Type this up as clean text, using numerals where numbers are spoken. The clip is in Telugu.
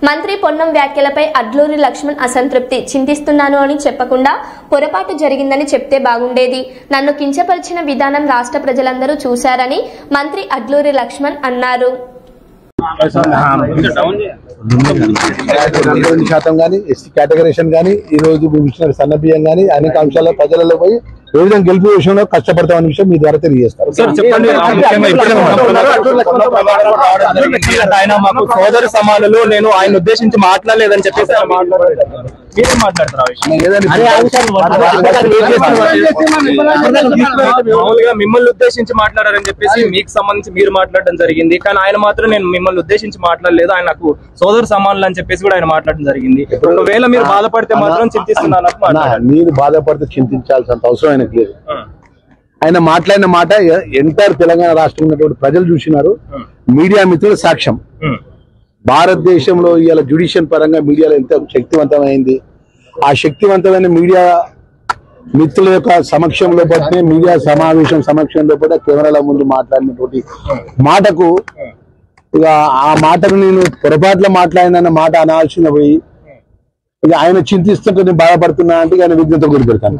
మంత్రి పొన్నం వ్యాఖ్యలపై అడ్లూరి లక్ష్మణ్ అసంతృప్తి చింతిస్తున్నాను అని చెప్పకుండా పొరపాటు జరిగిందని చెప్తే బాగుండేది. నన్ను కించపరిచిన విధానం రాష్ట్ర ప్రజలందరూ చూశారని మంత్రి అడ్లూరి లక్ష్మణ్ అన్నారు. శాతం గానీ ఎస్టీ కేటగరీషన్ గానీ ఈ రోజు సన్న బియ్యం గానీ అనేక అంశాల ప్రజలలో పోయి ఏ విధంగా గెలుపు విషయంలో కష్టపడతామన్న విషయం మీ ద్వారా తెలియజేస్తారు. ఆయన మాకు సోదర సమానులు, నేను ఆయన ఉద్దేశించి మాట్లాడలేదని చెప్పేసి మామూలుగా మిమ్మల్ని ఉద్దేశించి మాట్లాడారని చెప్పేసి మీకు సంబంధించి మీరు మాట్లాడడం జరిగింది. కానీ ఆయన మాత్రం నేను మిమ్మల్ని ఉద్దేశించి మాట్లాడలేదు, ఆయన నాకు సోదర సమానులు అని చెప్పేసి కూడా ఆయన మాట్లాడడం జరిగింది. ఒకవేళ మీరు బాధపడితే మాత్రం చింతిస్తున్నాను. మీరు బాధపడితే చింతించాల్సినంత అవసరం ఆయనకు లేదు. ఆయన మాట్లాడిన మాట ఎంటైర్ తెలంగాణ రాష్ట్రం ఉన్నటువంటి ప్రజలు చూసినారు, మీడియా మిత్రుల సాక్ష్యం. భారతదేశంలో ఇవాళ జ్యుడిషియల్ పరంగా మీడియాలో ఎంత శక్తివంతమైంది, ఆ శక్తివంతమైన మీడియా మిత్రుల యొక్క సమక్షంలో పట్టిన మీడియా సమావేశం సమక్షంలో పట్ల కెమెరాల ముందు మాట్లాడినటువంటి మాటకు ఇక ఆ మాటకు నేను పొరపాట్ల మాట్లాడిన మాట అనాల్సిన పోయి ఇక ఆయన చింతిస్తుంటే నేను బాధపడుతున్నా అంటే ఆయన విజ్ఞత గురి పెడతాను.